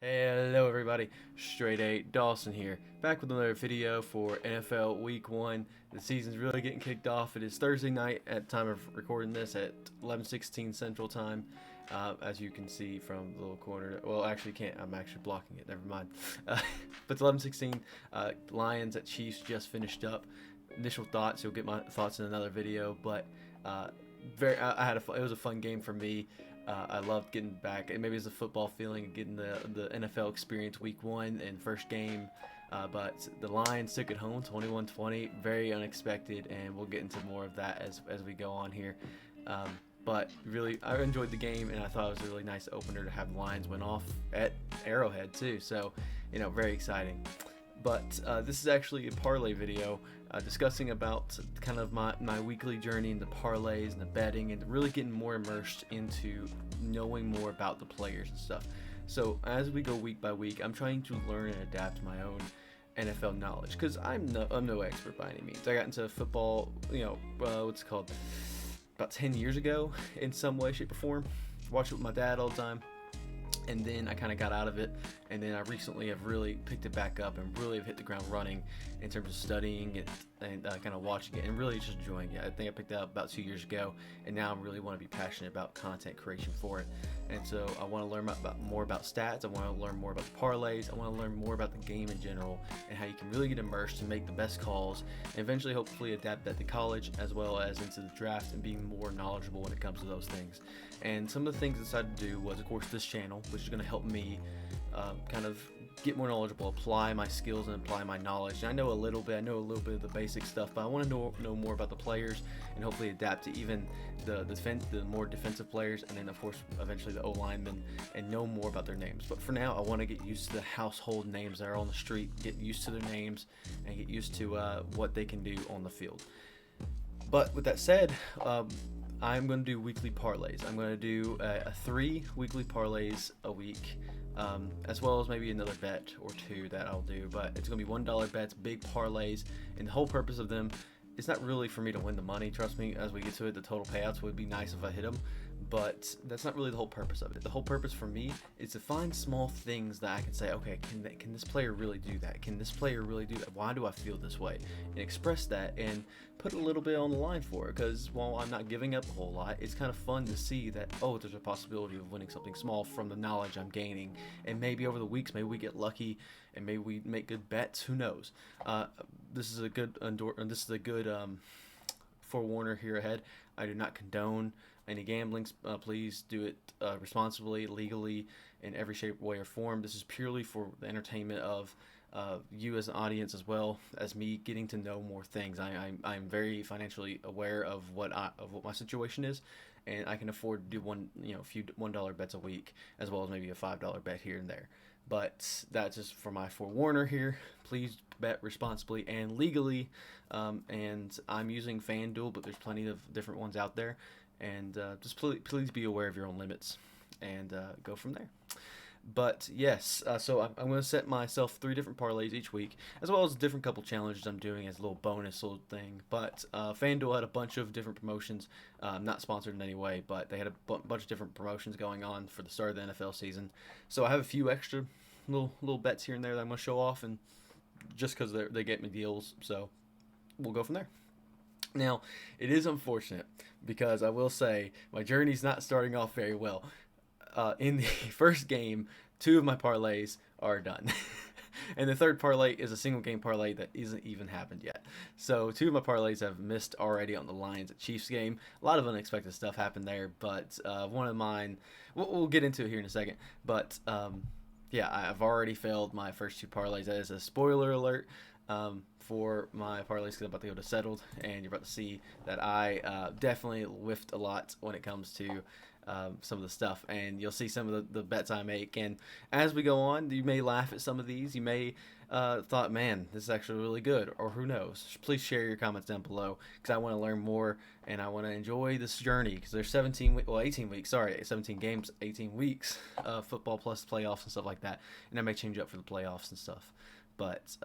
Hello everybody, StraightA Dawson here, back with another video for NFL Week 1. The season's really getting kicked off. It is Thursday night at the time of recording this at 11:16 Central Time. As you can see from the little corner, well actually can't, I'm actually blocking it, never mind. But it's 11:16, Lions at Chiefs just finished up. Initial thoughts, you'll get my thoughts in another video, but it was a fun game for me. I loved getting back, and maybe it's a football feeling, getting the NFL experience week 1 and first game. But the Lions took it home 21-20, very unexpected, and we'll get into more of that as we go on here. But really, I enjoyed the game, and I thought it was a really nice opener to have the Lions win off at Arrowhead too. So, very exciting. But this is actually a parlay video discussing about kind of my weekly journey into parlays and the betting and really getting more immersed into knowing more about the players and stuff. So as we go week by week, I'm trying to learn and adapt my own NFL knowledge because I'm no expert by any means. I got into football, what's it called, about 10 years ago in some way, shape, or form. Watched it with my dad all the time. And then I kind of got out of it, and then I recently have really picked it back up and really have hit the ground running in terms of studying it and kind of watching it and really just enjoying it. I think I picked it up about 2 years ago, and now I really want to be passionate about content creation for it. And so I want to learn more about stats. I want to learn more about the parlays. I want to learn more about the game in general and how you can really get immersed and make the best calls, and eventually hopefully adapt that to college as well as into the draft and being more knowledgeable when it comes to those things. And some of the things I decided to do was, of course, this channel, which is going to help me kind of get more knowledgeable, apply my skills and apply my knowledge. And I know a little bit of the basic stuff, but I want to know more about the players and hopefully adapt to even the more defensive players, and then of course eventually the O-linemen, and know more about their names. But for now, I want to get used to the household names that are on the street, get used to their names, and get used to what they can do on the field. But with that said, I'm going to do weekly parlays. I'm going to do 3 weekly parlays a week, as well as maybe another bet or 2 that I'll do. But it's going to be $1 bets, big parlays, and the whole purpose of them, it's not really for me to win the money. Trust me, as we get to it, the total payouts would be nice if I hit them, but that's not really the whole purpose of it. The whole purpose for me is to find small things that I can say, okay, can this player really do that? Can this player really do that? Why do I feel this way? And express that and put a little bit on the line for it, because while I'm not giving up a whole lot, it's kind of fun to see that, oh, there's a possibility of winning something small from the knowledge I'm gaining. And maybe over the weeks, maybe we get lucky and maybe we make good bets. Who knows? This is a good forewarner here ahead. I do not condone any gambling. Please do it responsibly, legally, in every shape, way, or form. This is purely for the entertainment of you as an audience, as well as me getting to know more things. I'm very financially aware of what my situation is, and I can afford to do few $1 bets a week, as well as maybe a $5 bet here and there. But that's just for my forewarner here. Please bet responsibly and legally. And I'm using FanDuel, but there's plenty of different ones out there. And just please be aware of your own limits and go from there. But yes, so I'm going to set myself 3 different parlays each week, as well as a different couple challenges I'm doing as a little bonus little thing. But FanDuel had a bunch of different promotions, not sponsored in any way, but they had a bunch of different promotions going on for the start of the NFL season. So I have a few extra little bets here and there that I'm going to show off, and just because they get me deals, so we'll go from there. Now, it is unfortunate because I will say my journey's not starting off very well. In the first game, 2 of my parlays are done. And the third parlay is a single game parlay that isn't even happened yet. So 2 of my parlays have missed already on the Lions at Chiefs game. A lot of unexpected stuff happened there, but one of mine, we'll get into it here in a second. But yeah, I've already failed my first 2 parlays. That is a spoiler alert for my parlays, because I'm about to go to settled, and you're about to see that I definitely whiffed a lot when it comes to some of the stuff, and you'll see some of the bets I make. And as we go on, you may laugh at some of these. You may thought, man, this is actually really good, or who knows. Please share your comments down below, because I want to learn more and I want to enjoy this journey, because there's 18 weeks, 17 games, 18 weeks of football plus playoffs and stuff like that, and I may change up for the playoffs and stuff. But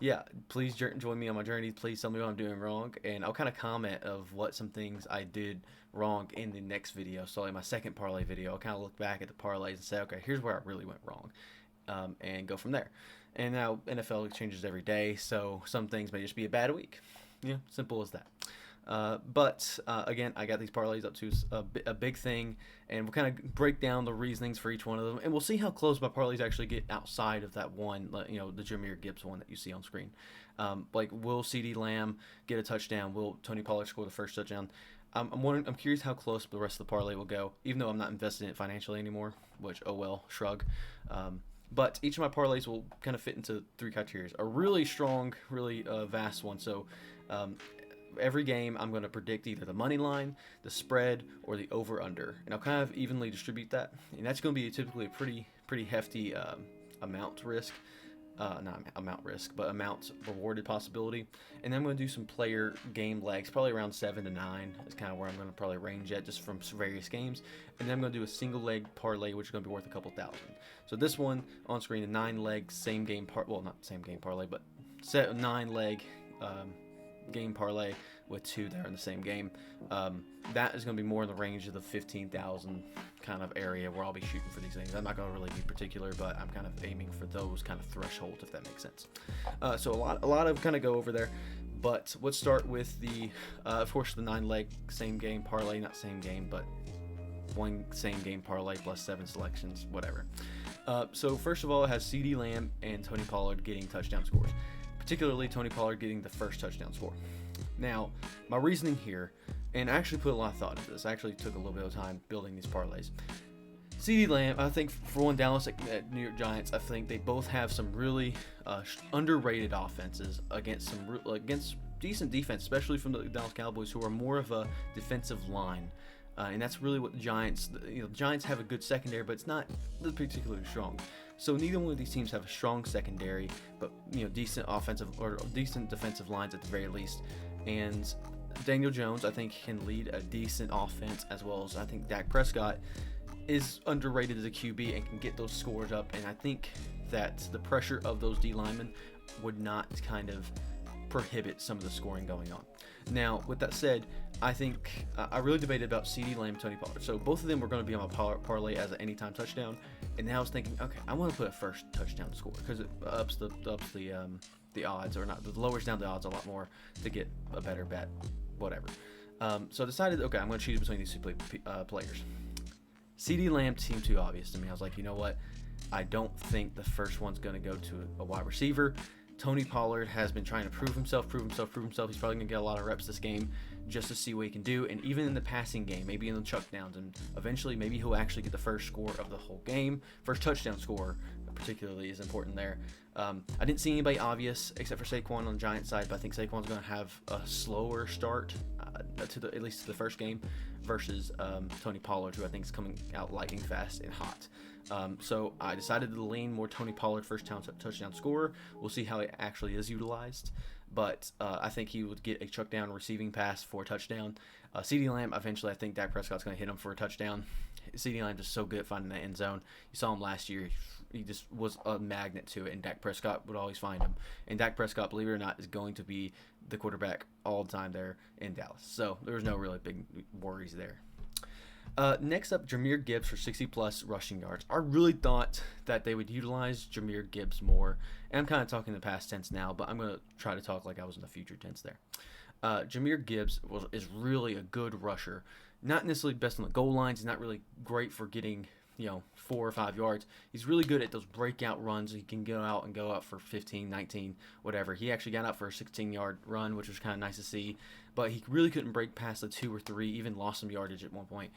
Yeah, please join me on my journey. Please tell me what I'm doing wrong, and I'll kind of comment of what some things I did wrong in the next video. So like my second parlay video, I'll kind of look back at the parlays and say, okay, here's where I really went wrong, and go from there. And now NFL changes every day, so some things may just be a bad week. Yeah, simple as that. But again, I got these parlays up to a big thing, and we'll kind of break down the reasonings for each one of them, and we'll see how close my parlays actually get outside of that one, the Jameer Gibbs one that you see on screen. Like, will CeeDee Lamb get a touchdown? Will Tony Pollard score the first touchdown? I'm curious how close the rest of the parlay will go, even though I'm not invested in it financially anymore, which, oh well, shrug. But each of my parlays will kind of fit into three criteria. A really strong, really vast one. So every game I'm going to predict either the money line, the spread, or the over/under, and I'll kind of evenly distribute that. And that's going to be typically a pretty hefty amount risk. Not amount risk, but amount rewarded possibility. And then I'm going to do some player game legs, probably around 7 to 9 is kind of where I'm going to probably range at, just from various games. And then I'm going to do a single leg parlay, which is going to be worth a couple thousand. So this one on screen, a 9-leg same game not same game parlay, but 9-leg game parlay with 2 there in the same game. That is going to be more in the range of the 15,000 kind of area where I'll be shooting for these things. I'm not going to really be particular, but I'm kind of aiming for those kind of thresholds, if that makes sense. So a lot of kind of go over there, but let's start with the of course the 9-leg same game parlay, not same game, but one same game parlay plus 7 selections, whatever. So first of all, it has CeeDee Lamb and Tony Pollard getting touchdown scores, particularly Tony Pollard getting the first touchdown score. Now, my reasoning here, and I actually put a lot of thought into this. I actually took a little bit of time building these parlays. CeeDee Lamb, I think, for one, Dallas at New York Giants, I think they both have some really underrated offenses against decent defense, especially from the Dallas Cowboys, who are more of a defensive line. And that's really what the Giants, the Giants have a good secondary, but it's not particularly strong. So neither one of these teams have a strong secondary, but decent offensive or decent defensive lines at the very least. And Daniel Jones, I think, can lead a decent offense, as well as I think Dak Prescott is underrated as a QB and can get those scores up. And I think that the pressure of those D linemen would not kind of prohibit some of the scoring going on. Now, with that said, I think I really debated about CeeDee Lamb and Tony Pollard. So both of them were going to be on my parlay as an anytime touchdown. And now I was thinking, okay, I want to put a first touchdown score because it ups the odds, or not, lowers down the odds a lot more to get a better bet, whatever. So I decided, okay, I'm going to choose between these two players. CeeDee Lamb seemed too obvious to me. I was like, you know what? I don't think the first one's going to go to a wide receiver. Tony Pollard has been trying to prove himself. He's probably going to get a lot of reps this game just to see what he can do. And even in the passing game, maybe in the check downs, and eventually maybe he'll actually get the first score of the whole game. First touchdown score particularly is important there. I didn't see anybody obvious except for Saquon on the Giants side, but I think Saquon's going to have a slower start at least to the first game versus Tony Pollard, who I think is coming out lightning fast and hot. So I decided to lean more Tony Pollard first touchdown scorer. We'll see how it actually is utilized, but I think he would get a chuck down receiving pass for a touchdown. CeeDee Lamb, eventually I think Dak Prescott's going to hit him for a touchdown. CeeDee Lamb is just so good at finding that end zone. You saw him last year. He just was a magnet to it, and Dak Prescott would always find him. And Dak Prescott, believe it or not, is going to be the quarterback all the time there in Dallas. So there's no really big worries there. Next up, Jameer Gibbs for 60-plus rushing yards. I really thought that they would utilize Jameer Gibbs more. And I'm kind of talking the past tense now, but I'm going to try to talk like I was in the future tense there. Jameer Gibbs is really a good rusher. Not necessarily best on the goal lines. He's not really great for getting 4 or 5 yards. He's really good at those breakout runs. He can go out for 15, 19, whatever. He actually got out for a 16-yard run, which was kind of nice to see. But he really couldn't break past the 2 or 3, even lost some yardage at one point.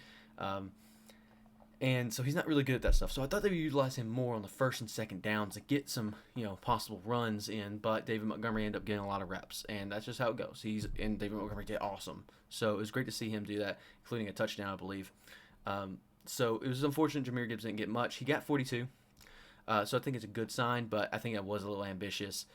And so he's not really good at that stuff. So I thought they would utilize him more on the first and second downs to get some, possible runs in. But David Montgomery ended up getting a lot of reps, and that's just how it goes. And David Montgomery did awesome. So it was great to see him do that, including a touchdown, I believe. So it was unfortunate Jameer Gibbs didn't get much. He got 42. So I think it's a good sign, but I think I was a little ambitious,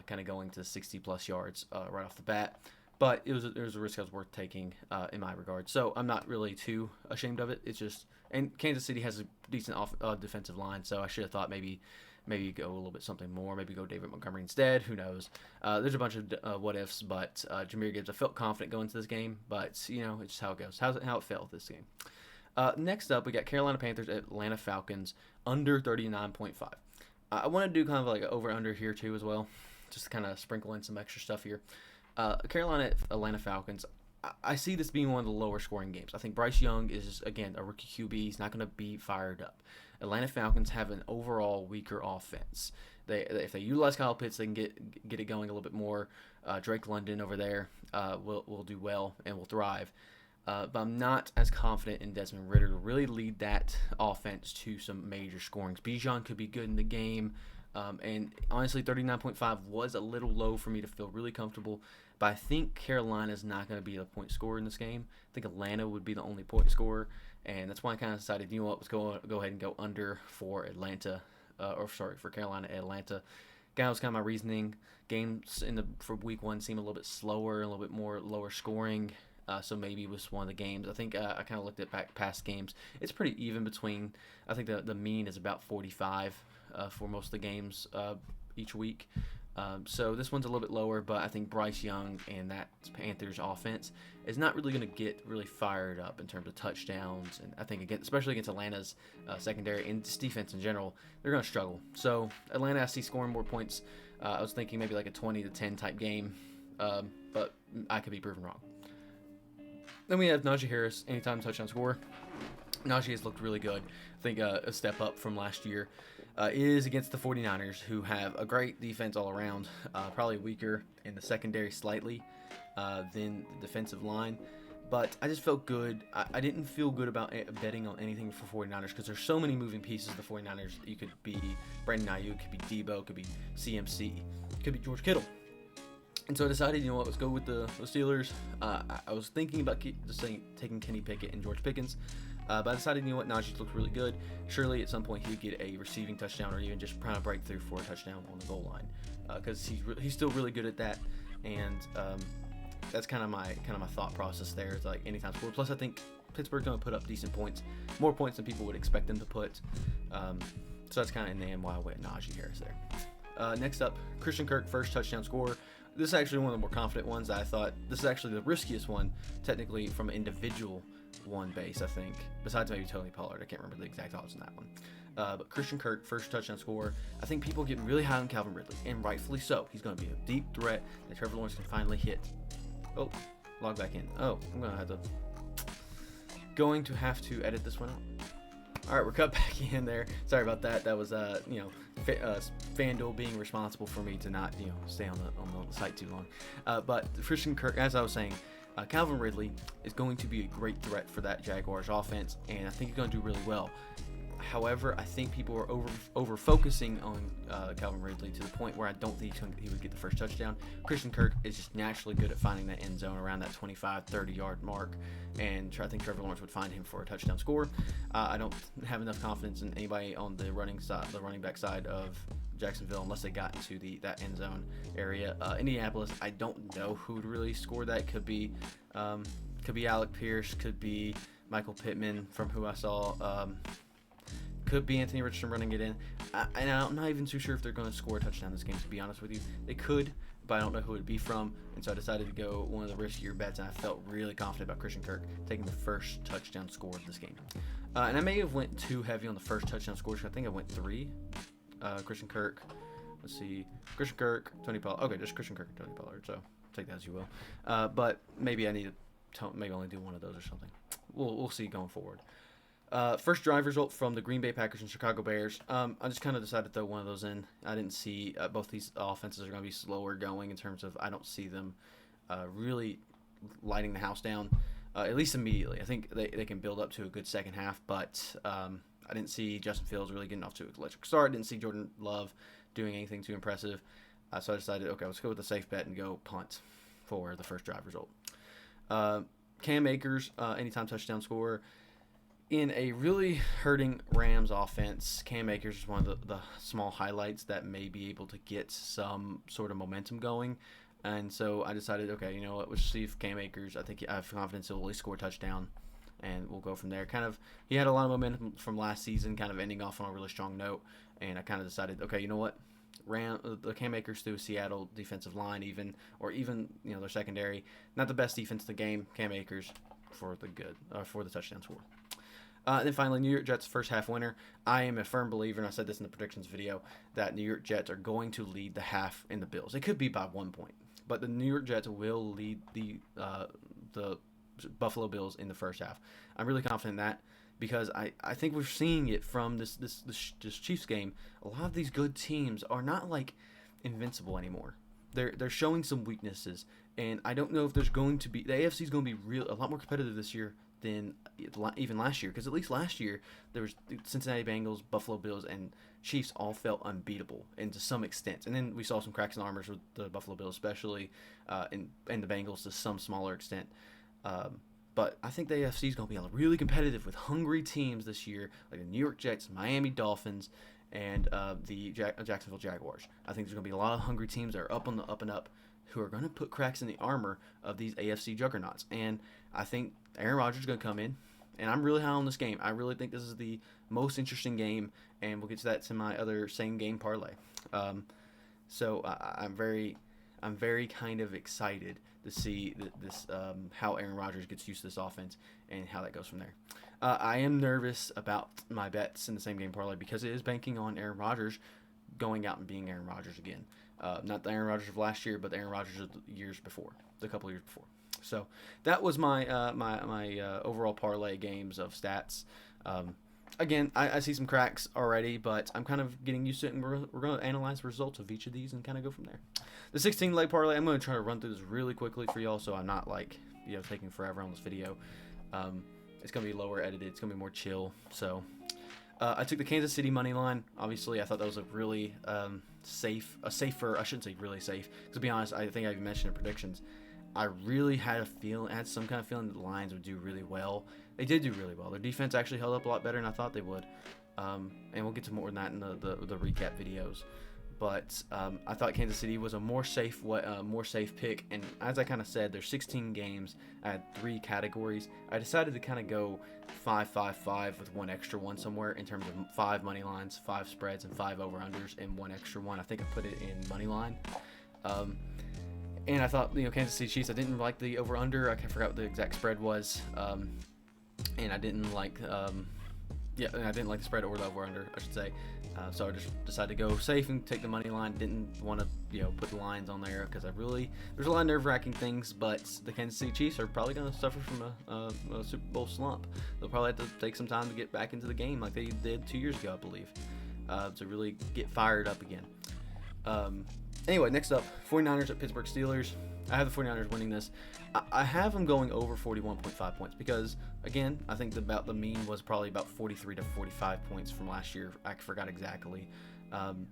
kind of going to 60-plus yards right off the bat. But it was a risk I was worth taking in my regard. So I'm not really too ashamed of it. It's just, and Kansas City has a decent defensive line, so I should have thought maybe maybe go a little bit something more. Maybe go David Montgomery instead. Who knows? There's a bunch of what ifs, but Jahmyr Gibbs, I felt confident going into this game, but it's just how it goes. How it felt this game. Next up, we got Carolina Panthers at Atlanta Falcons under 39.5. I want to do kind of like an over-under here too as well, just to kind of sprinkle in some extra stuff here. Carolina at Atlanta Falcons, I see this being one of the lower scoring games. I think Bryce Young is, again, a rookie QB. He's not going to be fired up. Atlanta Falcons have an overall weaker offense. If they utilize Kyle Pitts, they can get it going a little bit more. Drake London over there will do well and will thrive. But I'm not as confident in Desmond Ridder to really lead that offense to some major scorings. Bijan could be good in the game. And honestly, 39.5 was a little low for me to feel really comfortable. But I think Carolina's not going to be the point scorer in this game. I think Atlanta would be the only point scorer. And that's why I kind of decided, you know what, let's go ahead and go under for Atlanta. For Carolina at Atlanta. That was kind of my reasoning. Games for week 1 seem a little bit slower, a little bit more lower scoring. So maybe it was one of the games. I think I kind of looked at past games. It's pretty even between. I think the mean is about 45 for most of the games each week. So this one's a little bit lower, but I think Bryce Young and that Panthers offense is not really going to get really fired up in terms of touchdowns. And I think, especially against Atlanta's secondary and just defense in general, they're going to struggle. So Atlanta, I see scoring more points. I was thinking maybe like a 20-10 type game, but I could be proven wrong. Then we have Najee Harris, anytime touchdown scorer. Najee has looked really good. I think a step up from last year. Is against the 49ers, who have a great defense all around. Probably weaker in the secondary slightly than the defensive line. But I just felt good. I didn't feel good about betting on anything for 49ers because there's so many moving pieces of the 49ers. You could be Brandon Ayuk, could be Debo, could be CMC, could be George Kittle. And so I decided, you know what, let's go with the Steelers. I was thinking about taking Kenny Pickett and George Pickens. But I decided, you know what, Najee looked really good. Surely at some point he'd get a receiving touchdown or even just trying to break through for a touchdown on the goal line. Because he's still really good at that. And that's kind of my thought process there. It's like anytime score. Plus I think Pittsburgh's going to put up decent points. More points than people would expect them to put. So that's kind of in the end why I went Najee Harris there. Next up, Christian Kirk, first touchdown scorer. This is actually one of the more confident ones that I thought. This is actually the riskiest one, technically, from an individual one base, I think. Besides maybe Tony Pollard. I can't remember the exact odds on that one. But Christian Kirk, first touchdown scorer. I think people get really high on Calvin Ridley, and rightfully so. He's going to be a deep threat that Trevor Lawrence can finally hit. Oh, log back in. Oh, I'm going to have to edit this one out. All right, we're cut back in there. Sorry about that. That was, FanDuel being responsible for me to not, stay on the site too long. But Christian Kirk, as I was saying, Calvin Ridley is going to be a great threat for that Jaguars offense, and I think he's going to do really well. However, I think people are over focusing on Calvin Ridley to the point where I don't think he would get the first touchdown. Christian Kirk is just naturally good at finding that end zone around that 25, 30-yard mark, and I think Trevor Lawrence would find him for a touchdown score. I don't have enough confidence in anybody on the running back side of Jacksonville unless they got into that end zone area. Indianapolis, I don't know who would really score that. Could be Alec Pierce, could be Michael Pittman from who I saw. Could be Anthony Richardson running it in. And I'm not even too sure if they're going to score a touchdown this game, to be honest with you. They could, but I don't know who it would be from. And so I decided to go one of the riskier bets, and I felt really confident about Christian Kirk taking the first touchdown score of this game. And I may have went too heavy on the first touchdown score, so I think I went 3. Christian Kirk. Let's see. Christian Kirk, Tony Pollard. Okay, just Christian Kirk and Tony Pollard, so take that as you will. But maybe I need to only do one of those or something. We'll see going forward. First drive result from the Green Bay Packers and Chicago Bears. I just kind of decided to throw one of those in. I didn't see both these offenses are going to be slower going in terms of I don't see them really lighting the house down, at least immediately. I think they can build up to a good second half, but I didn't see Justin Fields really getting off to an electric start. Didn't see Jordan Love doing anything too impressive. So I decided, okay, let's go with the safe bet and go punt for the first drive result. Cam Akers, anytime touchdown scorer. In a really hurting Rams offense, Cam Akers is one of the small highlights that may be able to get some sort of momentum going. And so I decided, okay, you know what, let's see if Cam Akers, I have confidence he'll at least score a touchdown, and we'll go from there. He had a lot of momentum from last season, kind of ending off on a really strong note. and I kind of decided, okay, you know what? Ran the Cam Akers through Seattle defensive line, even their secondary, not the best defense in the game. Cam Akers for the touchdown score. Then finally, New York Jets first half winner. I am a firm believer, and I said this in the predictions video, that New York Jets are going to lead the half in the Bills. It could be by 1 point, but the New York Jets will lead the Buffalo Bills in the first half. I'm really confident in that because I think we're seeing it from this Chiefs game. A lot of these good teams are not like invincible anymore. They're showing some weaknesses, and I don't know if there's going to be the AFC is going to be a lot more competitive this year than even last year, because at least last year there was Cincinnati Bengals, Buffalo Bills, and Chiefs all felt unbeatable, and to some extent. And then we saw some cracks in armors with the Buffalo Bills, especially, and the Bengals to some smaller extent. But I think the AFC is going to be really competitive with hungry teams this year, like the New York Jets, Miami Dolphins, and the Jacksonville Jaguars. I think there's going to be a lot of hungry teams that are up on the up and up, who are going to put cracks in the armor of these AFC juggernauts. And I think Aaron Rodgers is going to come in, and I'm really high on this game. I really think this is the most interesting game, and we'll get to that to my other same game parlay. So I'm very kind of excited to see this how Aaron Rodgers gets used to this offense and how that goes from there. I am nervous about my bets in the same game parlay because it is banking on Aaron Rodgers going out and being Aaron Rodgers again. Not the Aaron Rodgers of last year, but the Aaron Rodgers of the couple years before. So that was my overall parlay games of stats. Again, I see some cracks already, but I'm kind of getting used to it, and we're going to analyze the results of each of these and kind of go from there. The 16-leg parlay, I'm going to try to run through this really quickly for y'all, so I'm not taking forever on this video. It's going to be lower edited. It's going to be more chill. So I took the Kansas City money line. Obviously, I thought that was a really safer. I shouldn't say really safe, because to be honest, I think I even mentioned in predictions. I really had some kind of feeling that the Lions would do really well. They did do really well. Their defense actually held up a lot better than I thought they would. And we'll get to more than that in the recap videos. But I thought Kansas City was a more safe pick. And as I kind of said, there's 16 games. I had 3 categories. I decided to kind of go 5-5-5 with one extra one somewhere in terms of 5 money lines, 5 spreads, and 5 over-unders, and one extra one. I think I put it in money line. And I thought, Kansas City Chiefs, I didn't like the over-under. I forgot what the exact spread was. And I didn't like, and I didn't like the spread or the over-under, I should say. So I just decided to go safe and take the money line. Didn't want to, put the lines on there because there's a lot of nerve-wracking things, but the Kansas City Chiefs are probably going to suffer from a Super Bowl slump. They'll probably have to take some time to get back into the game like they did 2 years ago, I believe, to really get fired up again. Anyway, next up, 49ers at Pittsburgh Steelers. I have the 49ers winning this. I have them going over 41.5 points because, again, I think the mean was probably about 43 to 45 points from last year. I forgot exactly. And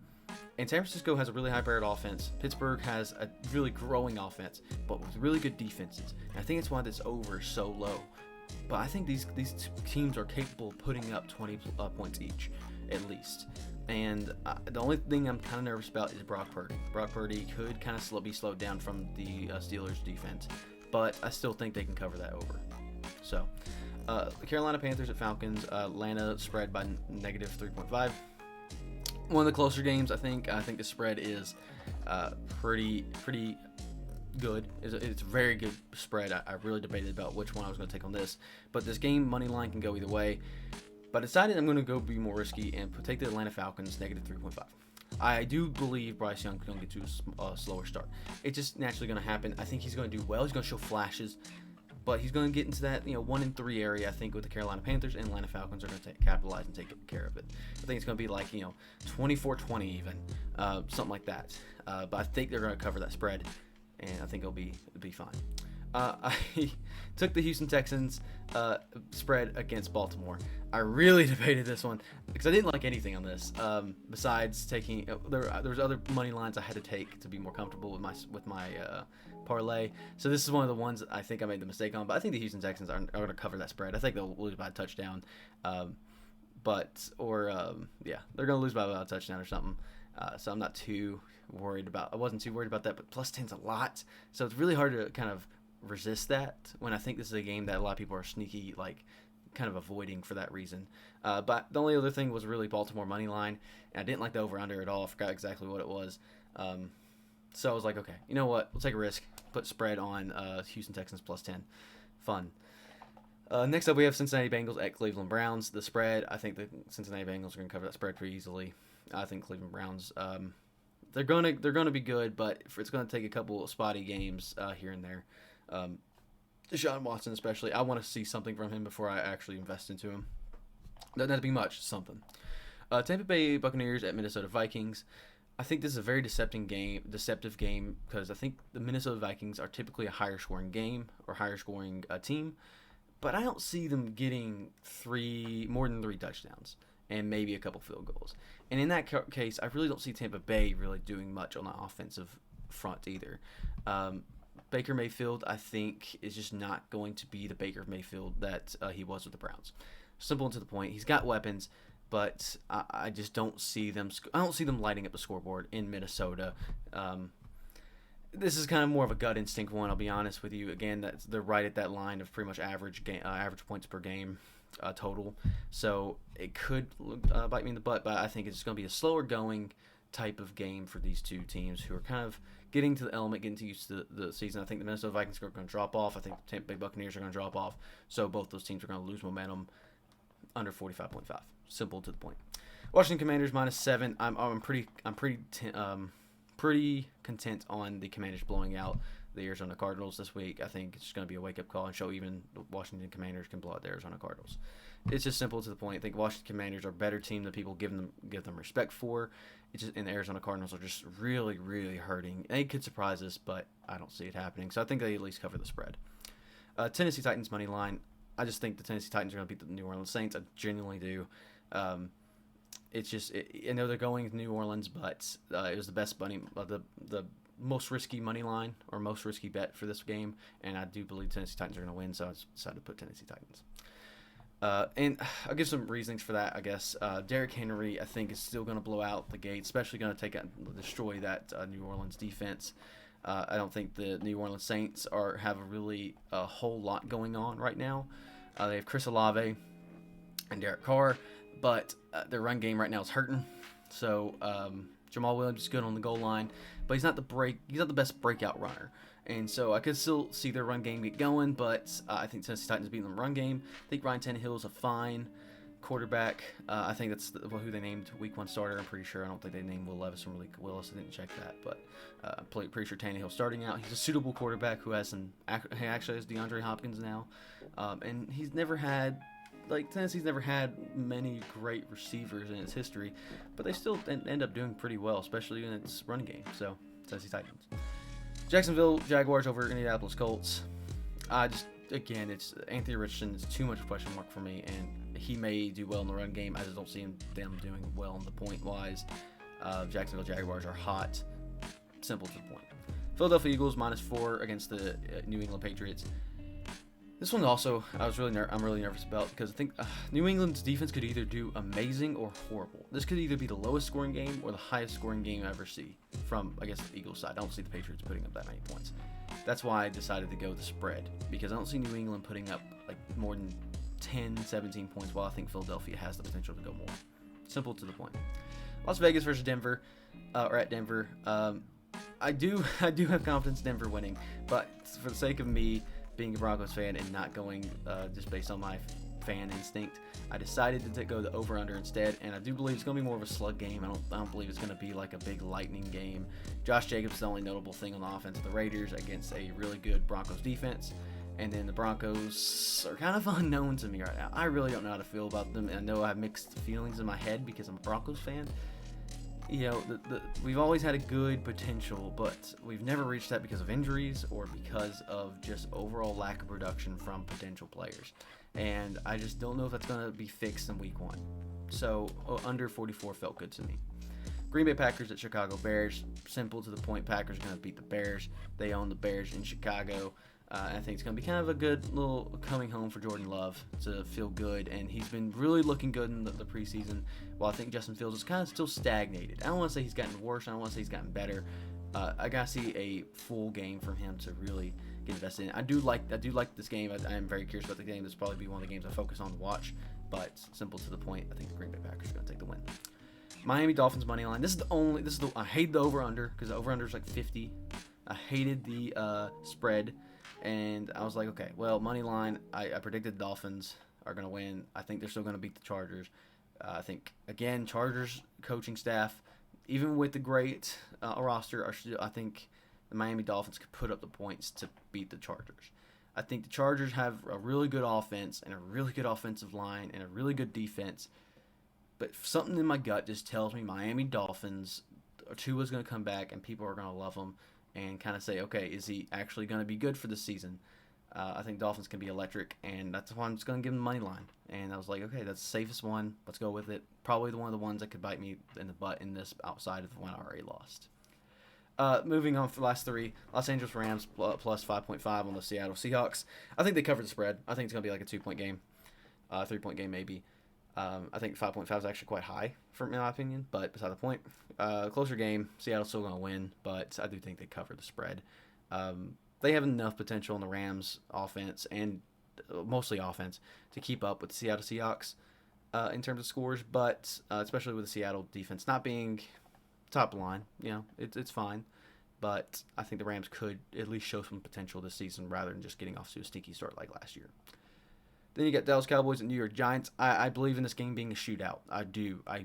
San Francisco has a really high-powered offense. Pittsburgh has a really growing offense, but with really good defenses. And I think that's why this over is so low. But I think these teams are capable of putting up 20 points each, at least. And the only thing I'm kind of nervous about is Brock Purdy. Brock Purdy could kind of be slowed down from the Steelers' defense, but I still think they can cover that over. So, the Carolina Panthers at Falcons. Atlanta spread by negative 3.5. One of the closer games, I think. I think the spread is pretty good. It's a very good spread. I really debated about which one I was going to take on this, but this game money line can go either way. But I decided I'm going to go be more risky and take the Atlanta Falcons negative 3.5. I do believe Bryce Young is going to get to a slower start. It's just naturally going to happen. I think he's going to do well. He's going to show flashes, but he's going to get into that 1-3 area. I think with the Carolina Panthers and Atlanta Falcons are going to capitalize and take care of it. I think it's going to be like 24-20 even, something like that. But I think they're going to cover that spread, and I think it'll be fine. I took the Houston Texans spread against Baltimore. I really debated this one because I didn't like anything on this. Besides taking, there was other money lines I had to take to be more comfortable with my parlay. So this is one of the ones that I think I made the mistake on. But I think the Houston Texans are going to cover that spread. I think they'll lose by a touchdown. They're going to lose by about a touchdown or something. So I'm not too worried about. I wasn't too worried about that. But plus 10's a lot, so it's really hard to kind of resist that when I think this is a game that a lot of people are sneaky kind of avoiding for that reason. But the only other thing was really Baltimore money line, and I didn't like the over/under at all. I forgot exactly what it was. So I was like, okay, you know what? We'll take a risk. Put spread on Houston Texans +10. Fun. Next up, we have Cincinnati Bengals at Cleveland Browns. The spread, I think the Cincinnati Bengals are going to cover that spread pretty easily. I think Cleveland Browns, they're gonna be good, but it's going to take a couple of spotty games here and there. Deshaun Watson especially, I want to see something from him before I actually invest into him. Doesn't have to be much, something. Tampa Bay Buccaneers at Minnesota Vikings. I think this is a very deceptive game because I think the Minnesota Vikings are typically a higher scoring game or higher scoring team, but I don't see them getting more than 3 touchdowns and maybe a couple field goals. And in that case, I really don't see Tampa Bay really doing much on the offensive front either. Baker Mayfield, I think, is just not going to be the Baker Mayfield that he was with the Browns. Simple and to the point. He's got weapons, but I just don't see them. I don't see them lighting up the scoreboard in Minnesota. This is kind of more of a gut instinct one. I'll be honest with you. Again, they're right at that line of pretty much average points per game total. So it could bite me in the butt, but I think it's going to be a slower going type of game for these two teams who are kind of getting to the element, getting used to the season. I think the Minnesota Vikings are going to drop off. I think the Tampa Bay Buccaneers are going to drop off. So both those teams are going to lose momentum under 45.5. Simple to the point. Washington Commanders -7. I'm pretty content on the Commanders blowing out the Arizona Cardinals this week. I think it's going to be a wake-up call and show even the Washington Commanders can blow out the Arizona Cardinals. It's just simple to the point. I think Washington Commanders are a better team than people give them respect for. And the Arizona Cardinals are just really, really hurting. They could surprise us, but I don't see it happening. So I think they at least cover the spread. Tennessee Titans money line. I just think the Tennessee Titans are going to beat the New Orleans Saints. I genuinely do. It's just I know they're going to New Orleans, but it was the best the most risky money line or most risky bet for this game, and I do believe Tennessee Titans are going to win, so I decided to put Tennessee Titans. And I'll give some reasonings for that, I guess. Derrick Henry, I think, is still going to blow out the gate, especially going to destroy that New Orleans defense. I don't think the New Orleans Saints have a whole lot going on right now. They have Chris Olave and Derek Carr, but their run game right now is hurting. So Jamal Williams is good on the goal line, but he's not the best breakout runner. And so I could still see their run game get going, but I think Tennessee Titans beating them run game. I think Ryan Tannehill is a fine quarterback. I think that's who they named Week 1 starter. I'm pretty sure. I don't think they named Will Levis or Malik Willis. I didn't check that, but I'm pretty sure Tannehill starting out. He's a suitable quarterback who actually has DeAndre Hopkins now, and Tennessee's never had many great receivers in its history, but they still end up doing pretty well, especially in its run game. So Tennessee Titans. Jacksonville Jaguars over Indianapolis Colts. It's Anthony Richardson. It's too much question mark for me, and he may do well in the run game. I just don't see them doing well on the point wise. Jacksonville Jaguars are hot. Simple to the point. Philadelphia Eagles -4 against the New England Patriots. This one also, I'm really nervous about because I think New England's defense could either do amazing or horrible. This could either be the lowest scoring game or the highest scoring game I ever see from, I guess, the Eagles side. I don't see the Patriots putting up that many points. That's why I decided to go with the spread, because I don't see New England putting up like more than 10, 17 points, while I think Philadelphia has the potential to go more. Simple to the point. Las Vegas versus Denver, or at Denver. I do have confidence in Denver winning, but for the sake of me being a Broncos fan and not going just based on my fan instinct, I decided to go the over/under instead, and I do believe it's going to be more of a slug game. I don't believe it's going to be like a big lightning game. Josh Jacobs is the only notable thing on the offense of the Raiders against a really good Broncos defense, and then the Broncos are kind of unknown to me right now. I really don't know how to feel about them, and I know I have mixed feelings in my head because I'm a Broncos fan. You know, we've always had a good potential, but we've never reached that because of injuries or because of just overall lack of production from potential players. And I just don't know if that's going to be fixed in Week 1. So under 44 felt good to me. Green Bay Packers at Chicago Bears. Simple to the point. Packers are going to beat the Bears. They own the Bears in Chicago. I think it's going to be kind of a good little coming home for Jordan Love to feel good, and he's been really looking good in the preseason, while I think Justin Fields is kind of still stagnated. I don't want to say he's gotten worse. I don't want to say he's gotten better. I got to see a full game from him to really get invested in. I do like this game. I am very curious about the game. This will probably be one of the games I focus on to watch. But simple to the point, I think the Green Bay Packers are going to take the win. Miami Dolphins money line. I hate the over-under because the over-under is like 50. I hated the spread, and I was like, okay, well, money line. I predicted the Dolphins are going to win. I think they're still going to beat the Chargers. I think, again, Chargers coaching staff, even with the great roster, I think the Miami Dolphins could put up the points to beat the Chargers. I think the Chargers have a really good offense and a really good offensive line and a really good defense. But something in my gut just tells me Miami Dolphins, Tua's going to come back and people are going to love him and kind of say, okay, is he actually going to be good for the season? I think Dolphins can be electric, and that's why I'm just going to give them the money line. And I was like, okay, that's the safest one. Let's go with it. Probably one of the ones that could bite me in the butt in this outside of the one I already lost. Moving on for the last three, Los Angeles Rams plus 5.5 on the Seattle Seahawks. I think they covered the spread. I think it's going to be like a 2-point game, 3-point game maybe. I think 5.5 is actually quite high, in my opinion, but beside the point. Closer game, Seattle's still going to win, but I do think they cover the spread. They have enough potential in the Rams offense and mostly offense to keep up with the Seattle Seahawks in terms of scores, but especially with the Seattle defense not being top line, it's fine. But I think the Rams could at least show some potential this season rather than just getting off to a stinky start like last year. Then you got Dallas Cowboys and New York Giants. I believe in this game being a shootout. I do. I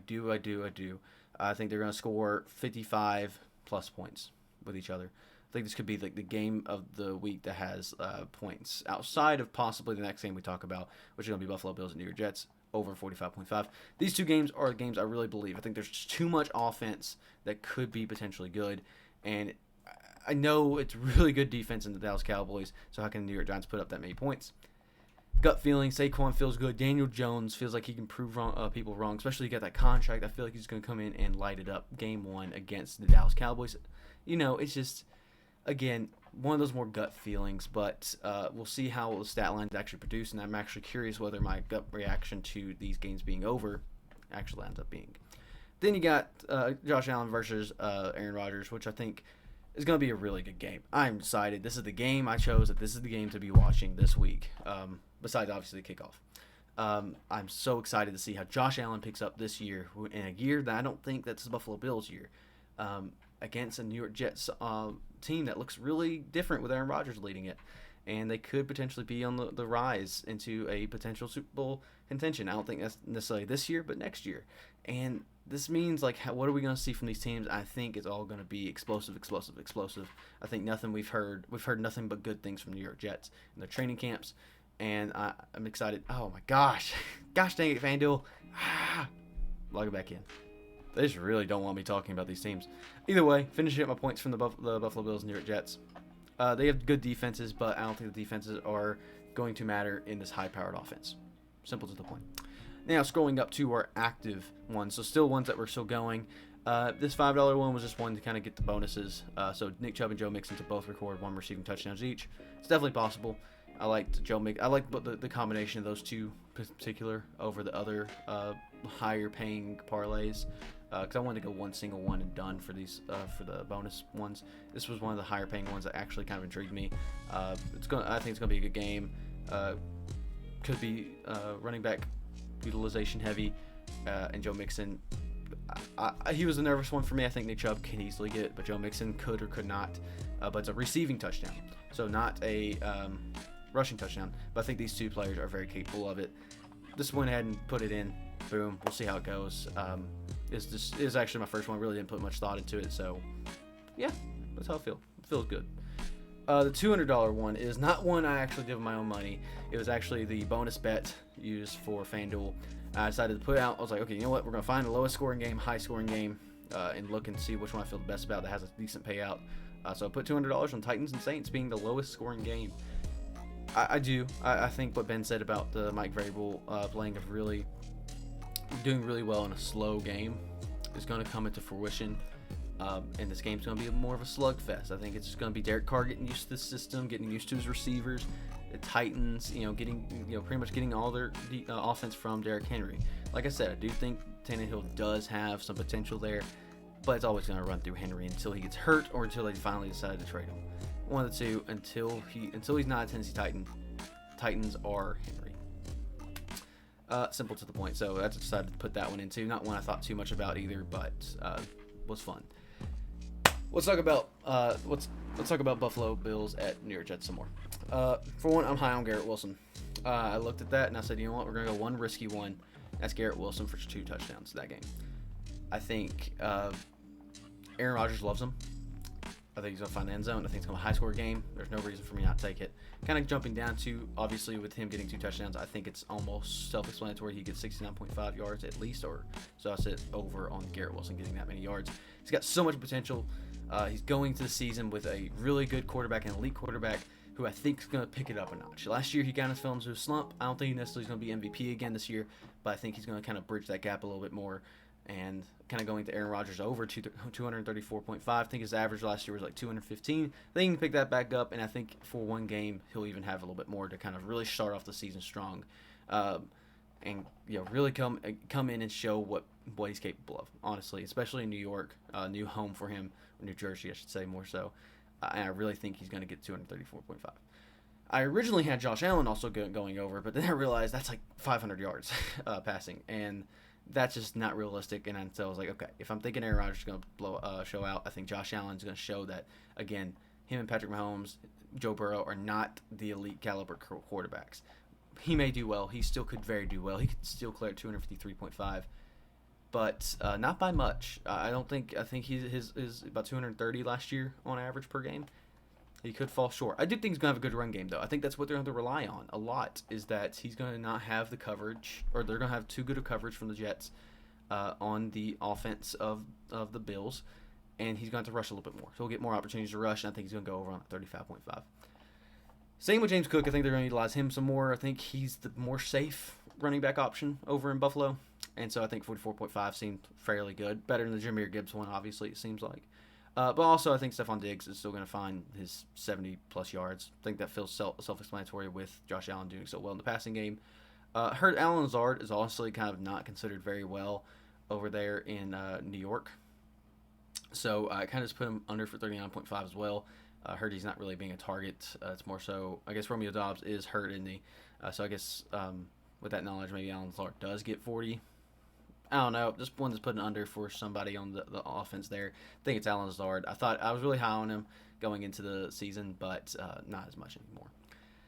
think they're going to score 55 plus points with each other. I think this could be like the game of the week that has points outside of possibly the next game we talk about, which is going to be Buffalo Bills and New York Jets over 45.5. These two games are the games I really believe. I think there's just too much offense that could be potentially good, and I know it's really good defense in the Dallas Cowboys, so how can the New York Giants put up that many points? Gut feeling, Saquon feels good. Daniel Jones feels like he can prove people wrong, especially you got that contract. I feel like he's going to come in and light it up game one against the Dallas Cowboys. It's just, again, one of those more gut feelings, but we'll see how the stat lines actually produce, and I'm actually curious whether my gut reaction to these games being over actually ends up being. Then you got Josh Allen versus Aaron Rodgers, which I think is going to be a really good game. I'm excited. This is the game I chose. That this is the game to be watching this week, besides obviously the kickoff. I'm so excited to see how Josh Allen picks up this year in a year that I don't think that's the Buffalo Bills year. Against a New York Jets team that looks really different with Aaron Rodgers leading it. And they could potentially be on the rise into a potential Super Bowl contention. I don't think that's necessarily this year, but next year. And this means, what are we going to see from these teams? I think it's all going to be explosive. I think we've heard nothing but good things from New York Jets in their training camps. And I'm excited. Oh, my gosh. Gosh dang it, FanDuel. Log it back in. They just really don't want me talking about these teams. Either way, finishing up my points from the Buffalo Bills and New York Jets. They have good defenses, but I don't think the defenses are going to matter in this high-powered offense. Simple to the point. Now, scrolling up to our active ones, so still ones that were still going. This $5 one was just one to kind of get the bonuses. So Nick Chubb and Joe Mixon to both record 1 receiving touchdowns each. It's definitely possible. I liked the combination of those two particular over the other higher-paying parlays. Because I wanted to go one single one and done for these for the bonus ones. This was one of the higher paying ones that actually kind of intrigued me. I think it's gonna be a good game. Could be running back utilization heavy, and Joe Mixon. He was a nervous one for me. I think Nick Chubb can easily get it, but Joe Mixon could or could not. But it's a receiving touchdown, so not a rushing touchdown. But I think these two players are very capable of it. Just went ahead and put it in. Boom. We'll see how it goes. It's actually my first one. Really didn't put much thought into it, so yeah, that's how I feel. It feels good. The $200 one is not one I actually did with my own money. It was actually the bonus bet used for FanDuel. I decided to put out. I was like, okay, you know what? We're gonna find the lowest scoring game, high scoring game, and look and see which one I feel the best about that has a decent payout. So I put $200 on Titans and Saints being the lowest scoring game. I think what Ben said about the Mike Vrabel doing really well in a slow game is going to come into fruition, and this game's going to be more of a slugfest. I think it's just going to be Derek Carr getting used to the system, getting used to his receivers. The Titans, pretty much getting all their offense from Derrick Henry. Like I said, I do think Tannehill does have some potential there, but it's always going to run through Henry until he gets hurt or until they finally decide to trade him. One of the two until he's not a Tennessee Titan. Titans are Henry. Simple to the point. So I decided to put that one in too. Not one I thought too much about either, but was fun. Let's talk about Buffalo Bills at New York Jets some more. For one, I'm high on Garrett Wilson. I looked at that and I said, you know what, we're gonna go one risky one. That's Garrett Wilson for 2 touchdowns that game. I think Aaron Rodgers loves him. I think he's going to find the end zone. I think it's going to be a high-score game. There's no reason for me not to take it. Kind of jumping down to, obviously, with him getting 2 touchdowns, I think it's almost self-explanatory. He gets 69.5 yards at least, so I sit over on Garrett Wilson getting that many yards. He's got so much potential. He's going to the season with a really good quarterback, an elite quarterback, who I think is going to pick it up a notch. Last year, he kind of fell into a slump. I don't think he necessarily is going to be MVP again this year, but I think he's going to kind of bridge that gap a little bit more. And kind of going to Aaron Rodgers over 234.5. I think his average last year was like 215. I think he can pick that back up, and I think for one game he'll even have a little bit more to kind of really start off the season strong, and really come in and show what he's capable of. Honestly, especially in New York, new home for him, or New Jersey, I should say more so. And I really think he's going to get 234.5. I originally had Josh Allen also going over, but then I realized that's like 500 yards passing, and that's just not realistic. And so I was like, okay, if I'm thinking Aaron Rodgers is going to show out, I think Josh Allen is going to show that, again, him and Patrick Mahomes, Joe Burrow are not the elite caliber quarterbacks. He may do well. He still could do well. He could still clear 253.5, but not by much. I think his about 230 last year on average per game. He could fall short. I do think he's going to have a good run game, though. I think that's what they're going to rely on a lot, is that he's going to not have the coverage, or they're going to have too good of coverage from the Jets on the offense of the Bills, and he's going to rush a little bit more. So he'll get more opportunities to rush, and I think he's going to go over on 35.5. Same with James Cook. I think they're going to utilize him some more. I think he's the more safe running back option over in Buffalo, and so I think 44.5 seemed fairly good. Better than the Jahmyr Gibbs one, obviously, it seems like. But also, I think Stephon Diggs is still going to find his 70-plus yards. I think that feels self-explanatory with Josh Allen doing so well in the passing game. Heard Allen Lazard is honestly kind of not considered very well over there in New York. So I kind of just put him under for 39.5 as well. Heard he's not really being a target. It's more so, I guess Romeo Doubs is hurt, isn't he? So I guess with that knowledge, maybe Allen Lazard does get 40. I don't know. Just one that's putting under for somebody on the offense there. I think it's Allen Lazard. I was really high on him going into the season, but not as much anymore.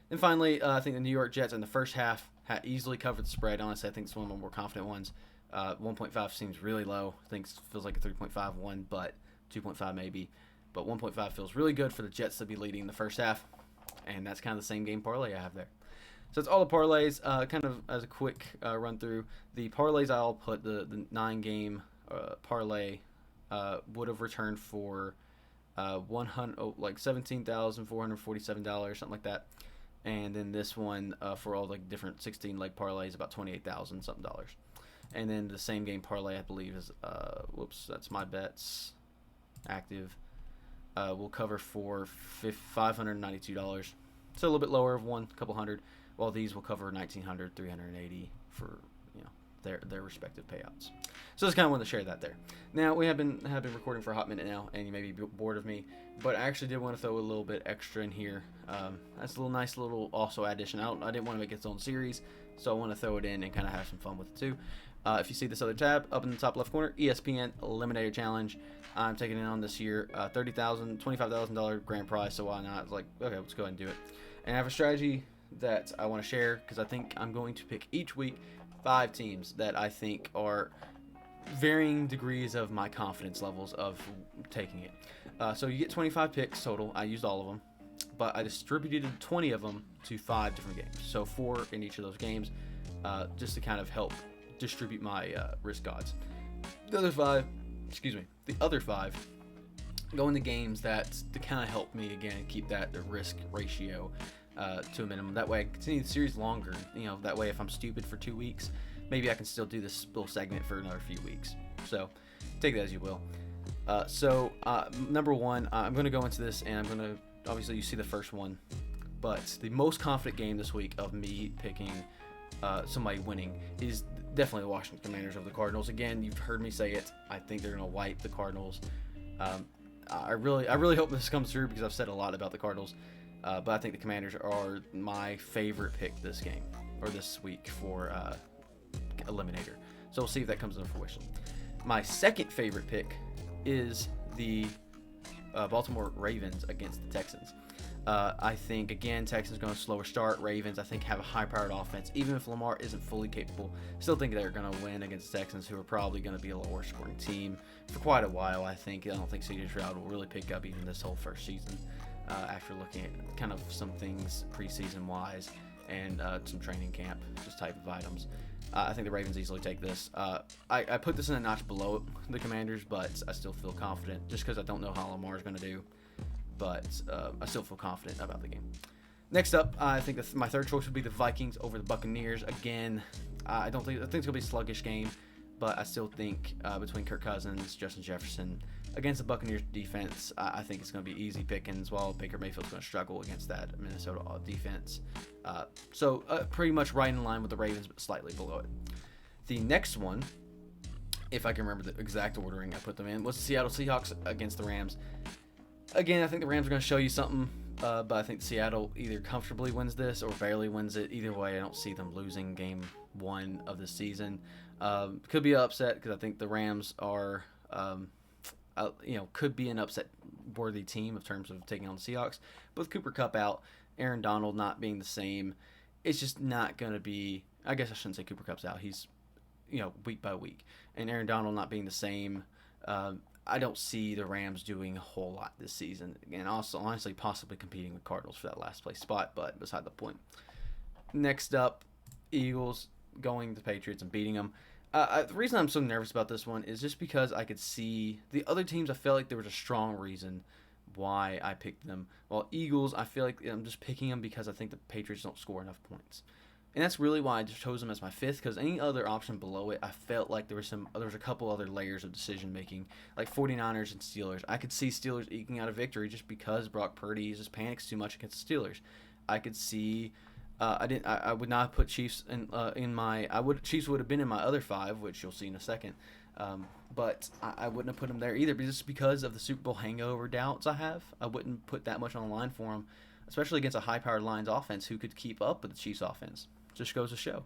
And finally, I think the New York Jets in the first half easily covered the spread. Honestly, I think it's one of the more confident ones. 1.5 seems really low. I think it feels like a 3.51, but 2.5 maybe. But 1.5 feels really good for the Jets to be leading in the first half. And that's kind of the same game parlay I have there. So it's all the parlays. Kind of as a quick run through, the parlays I'll put, the 9-game parlay would have returned for $17,447, something like that. And then this one for all the different 16-leg parlays, about $28,000 something dollars. And then the same game parlay, I believe, is that's my bets active. Will cover for $592. So a little bit lower of one, couple hundred. While these will cover $1,900, $380 for their respective payouts. So just kind of wanted to share that there. Now we have been recording for a hot minute now, and you may be bored of me, but I actually did want to throw a little bit extra in here. That's a nice little also addition. I didn't want to make its own series, so I want to throw it in and kind of have some fun with it too. If you see this other tab up in the top left corner, ESPN Eliminator Challenge. I'm taking it on this year, $25,000 grand prize. So why not? It's like, okay, let's go ahead and do it. And I have a strategy that I want to share, because I think I'm going to pick each week 5 teams that I think are varying degrees of my confidence levels of taking it. So you get 25 picks total. I used all of them, but I distributed 20 of them to 5 different games. So 4 in each of those games, just to kind of help distribute my risk odds. The other five go into games that to kind of help me again keep that risk ratio to a minimum. That way I can continue the series longer. That way if I'm stupid for 2 weeks, maybe I can still do this little segment for another few weeks. So take that as you will. Number one, I'm going to go into this, and I'm going to, obviously you see the first one, but the most confident game this week of me picking somebody winning is definitely the Washington Commanders over the Cardinals. Again, you've heard me say it. I think they're going to wipe the Cardinals. I really hope this comes through because I've said a lot about the Cardinals. But I think the Commanders are my favorite pick this game or this week for Eliminator. So we'll see if that comes into fruition. My second favorite pick is the Baltimore Ravens against the Texans. I think, again, Texans going to slower start. Ravens, I think, have a high-powered offense. Even if Lamar isn't fully capable, still think they're going to win against the Texans, who are probably going to be a lower-scoring team for quite a while, I think. I don't think C.J. Stroud will really pick up even this whole first season after looking at kind of some things preseason-wise and some training camp, just type of items. I think the Ravens easily take this. I put this in a notch below the Commanders, but I still feel confident just because I don't know how Lamar is going to do. But I still feel confident about the game. Next up, I think my third choice would be the Vikings over the Buccaneers. Again, I think it's going to be a sluggish game, but I still think between Kirk Cousins, Justin Jefferson, against the Buccaneers defense, I think it's going to be easy pickings, while Baker Mayfield's going to struggle against that Minnesota defense. So pretty much right in line with the Ravens, but slightly below it. The next one, if I can remember the exact ordering I put them in, was the Seattle Seahawks against the Rams. Again, I think the Rams are going to show you something, but I think Seattle either comfortably wins this or barely wins it. Either way, I don't see them losing game 1 of the season. Could be an upset because I think the Rams are, could be an upset-worthy team in terms of taking on the Seahawks. But with Cooper Kupp out, Aaron Donald not being the same, it's just not going to be. I guess I shouldn't say Cooper Kupp's out. He's, week by week, and Aaron Donald not being the same. I don't see the Rams doing a whole lot this season. And also, honestly, possibly competing with Cardinals for that last place spot, but beside the point. Next up, Eagles going to Patriots and beating them. The reason I'm so nervous about this one is just because I could see the other teams. I felt like there was a strong reason why I picked them. While Eagles, I feel like I'm just picking them because I think the Patriots don't score enough points. And that's really why I just chose them as my fifth, because any other option below it, I felt like there was a couple other layers of decision making, like 49ers and Steelers. I could see Steelers eking out a victory just because Brock Purdy just panics too much against the Steelers. I could see I would not put Chiefs in my Chiefs would have been in my other 5, which you'll see in a second. But I wouldn't have put them there either, just because of the Super Bowl hangover doubts I have. I wouldn't put that much on the line for them, especially against a high-powered Lions offense who could keep up with the Chiefs offense. Just goes to show.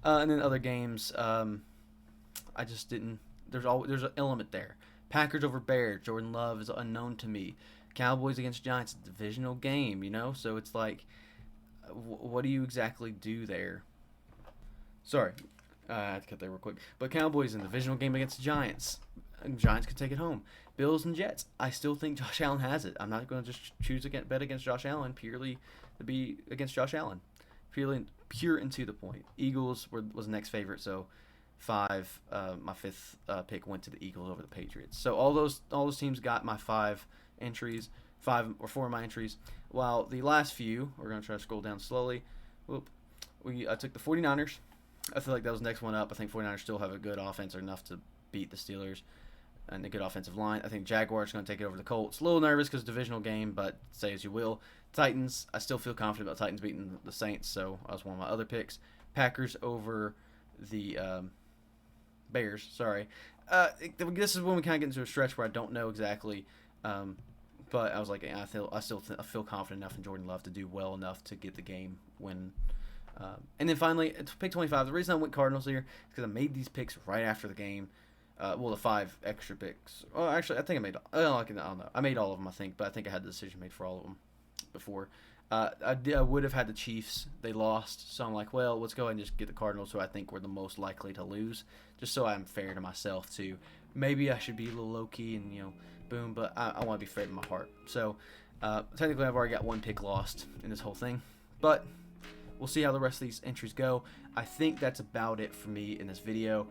And then other games, I just didn't. There's an element there. Packers over Bears. Jordan Love is unknown to me. Cowboys against Giants, divisional game, So it's like, what do you exactly do there? Sorry, I had to cut that real quick. But Cowboys in the divisional game against the Giants. Giants could take it home. Bills and Jets. I still think Josh Allen has it. I'm not going to just choose to bet against Josh Allen purely to be against Josh Allen. Pure and to the point. Eagles was the next favorite, so 5. My 5th pick went to the Eagles over the Patriots. So all those teams got my 5 entries, 5 or 4 of my entries. While the last few, we're going to try to scroll down slowly. I took the 49ers. I feel like that was the next one up. I think 49ers still have a good offense, or enough to beat the Steelers, and a good offensive line. I think Jaguars are going to take it over the Colts. A little nervous because divisional game, but say as you will. Titans, I still feel confident about Titans beating the Saints, so that was one of my other picks. Packers over the Bears. Sorry. This is when we kind of get into a stretch where I don't know exactly, but I was like, I feel confident enough in Jordan Love to do well enough to get the game win. And then finally, pick 25. The reason I went Cardinals here is because I made these picks right after the game. The 5 extra picks. Well, actually, I think I made. I don't know. I made all of them, I think, but I think I had the decision made for all of them before. I would have had the Chiefs. They lost, so I'm like, well, let's go ahead and just get the Cardinals, who I think were the most likely to lose, just so I'm fair to myself too. Maybe I should be a little low key and boom, but I want to be fair to my heart. So technically, I've already got 1 pick lost in this whole thing, but we'll see how the rest of these entries go. I think that's about it for me in this video.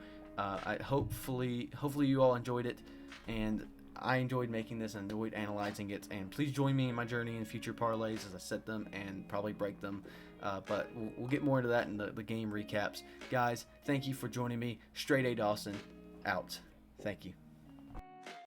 Hopefully you all enjoyed it, and I enjoyed making this and enjoyed analyzing it. And please join me in my journey in future parlays as I set them and probably break them. But we'll get more into that in the game recaps. Guys, thank you for joining me. StraightA Dawson, out. Thank you.